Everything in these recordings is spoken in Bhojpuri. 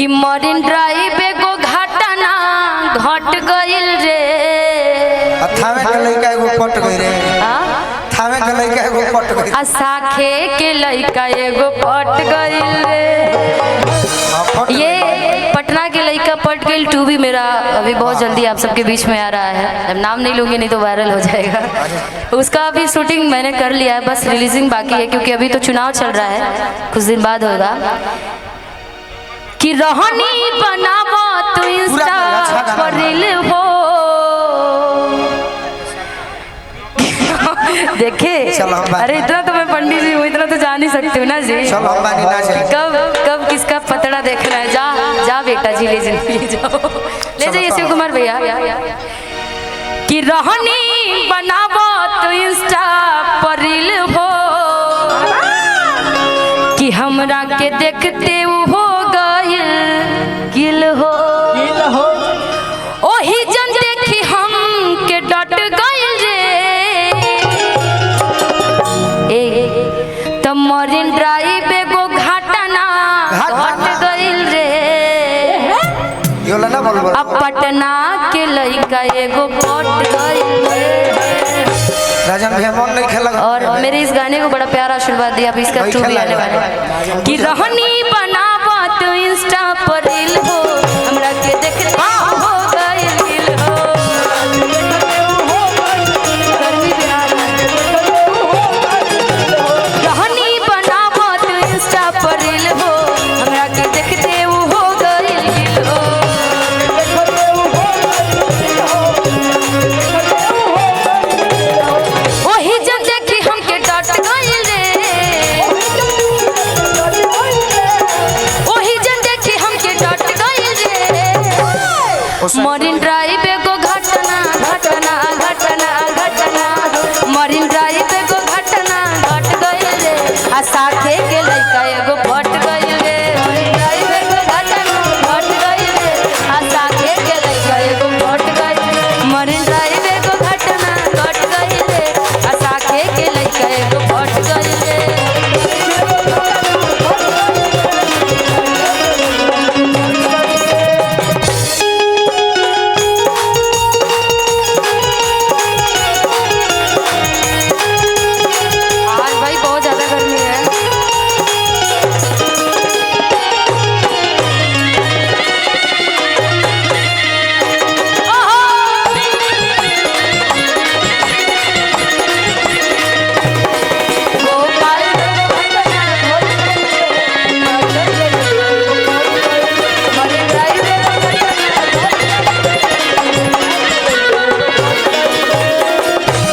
कि मरीन ड्राइव एगो घटना घट गइल रे। थावे के लइका एगो पट गई रे। थावे के लइका एगो पट गई। आ साखे के लइका एगो पट गइल रे। ये पटना के लइका पट गइल 2 भी मेरा अभी बहुत जल्दी आप सबके बीच में आ रहा है। अब नाम नहीं लूंगी नहीं तो वायरल हो जाएगा। उसका अभी शूटिंग मैंने कर लिया है, बस रिलीजिंग बाकी है क्योंकि अभी तो चुनाव चल रहा है, कुछ दिन बाद होगा। कि रोहनी बनावो तो इंस्टा पर रील हो। देखे अरे इतना तो मैं पंडित जी हूँ, इतना तो जान ही सकती हूँ ना जी। कब किसका पतड़ा देखना है। जा बेटा जी ले जाओ, ले जाइए शिव कुमार भैया। कि रोहनी बनावो तो इंस्टा पर रील हो। कि हमरा के देखते हो गिल हो। ओही जन देखी हम के डट गइल रे। ए त मरीन ड्राइव एगो घटना घट गइल रे। अब पटना के लइका एगो पट गइल रे। और मेरे इस गाने को बड़ा प्यारा आशीर्वाद दिया। अभी इसका 2 भी आने वाला है। कि रोहनी बनावा तो इंस्टा पर रील हो। हमरा के देखते हो गइल गिल हो। गर्मी बिहार में। रोहनी बनावा तो इंस्टा पर रील हो। हमरा के देखते हो गइल गिल हो। ओही जन देखी हमके डट गइल रे। ओही जन देखी हमके डट गइल रे। मरीन ड्राइव एगो घटना घटना घटना घटना। मरीन ड्राइव एगो घटना घट गइल रे। आ साखे के लइका एगो फट गइल रे। मरीन ड्राइव एगो घटना घट गइल रे। आ साखे के लइका एगो फट गइल रे। मरीन ड्राइव एगो घटना घट गइल रे। आ साखे के लइका एगो फट गइल रे। आज भाई बहुत ज्यादा गर्मी है।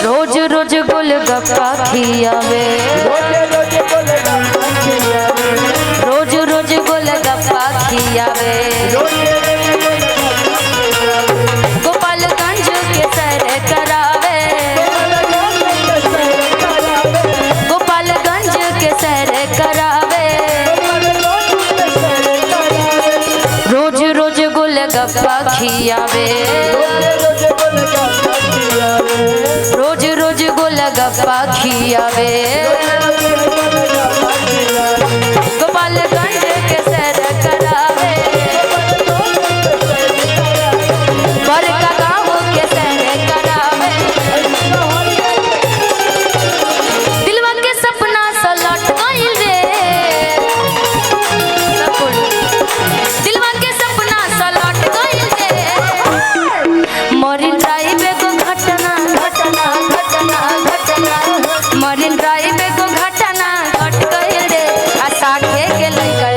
रोज रोज गोलगप्पा खियावे। रोज रोज गोलगप्पा खियावे। गोपालगंज के सैर करावे। गोपालगंज के सैर करावे। रोज रोज गोलगप्पा खियावे। रोज रोज गोलगप्पा खियावे। गोपालगंज के सैर करावे। बड़का गाँव के सैर करावे। दिलवा के सपना सलट गइल रे। दिलवा के सपना सलट गइल रे। मरीन ड्राइव एगो घटना घटना घटना घटना। मरीन ड्राइव एगो घटना घट गइल रे। आ साखे के लइका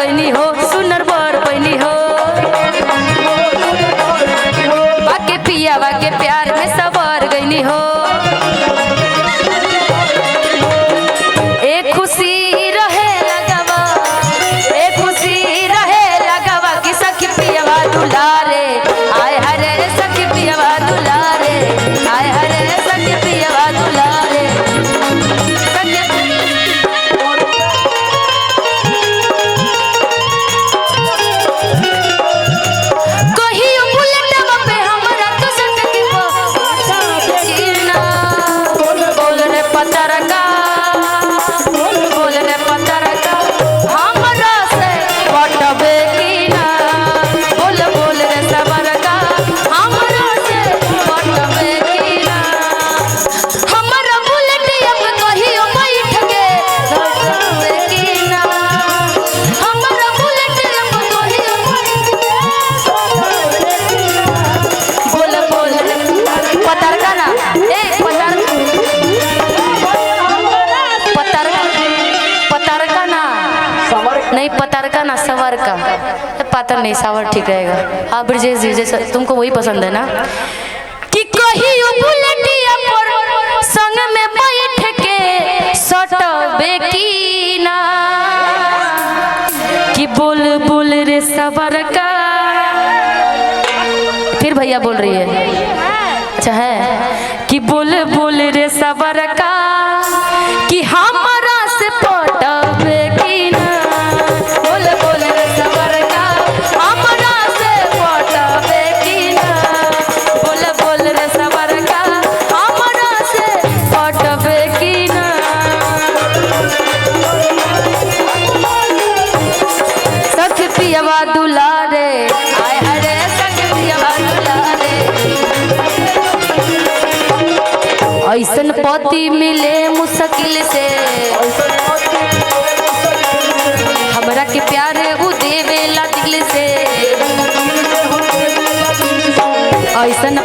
पैनी हो, सुनर बर पैनी हो, बाके पिया बाके प्यार में सवार गईनी हो। एक खुशी रहे लगवा, एक खुशी रहे लगवा कि सखी पियवा दुलारे, आय हरे सखी पियवा दुलारे, आय हरे सखी पियवा दुलारे। कहियो बुलेटवा पे हमरा तो सटकी बोल रे पतरका, बोल रे पतरका हमरा से पटबे की ना, बोल बोल रे सबरका हमरा से पटबे की ना। हमरा बुलेट अब कहियो बैठ के धरबे की ना, हमरा बुलेट अब कहियो बैठ के बोल बोल रे पतरका ना, ए पतरका ना, नहीं पतरका ना सवर का, पातर नहीं सावर ठीक रहेगा। हाँ ब्रजेश जी जैसा तुमको वही पसंद है ना, कि कहियो बुलेटिया पर संग में बैठ के सटबे की ना, कि बोल बोल रे सवर का। फिर भैया बोल रही है, अच्छा है, कि बोल बोल रे सवर का कि हमरा से पटबे की ना, बोल बोल रे सवर का हमरा से पटबे की ना, बोल बोल रे सवर का हमरा से पटबे की ना। सखी पियवा दुलारे, आय हरे सखी पियवा दुलारे। ऐसन पति मिले मुश्किल से, हमरा के प्यार उ देवेला दिल से। ऐसन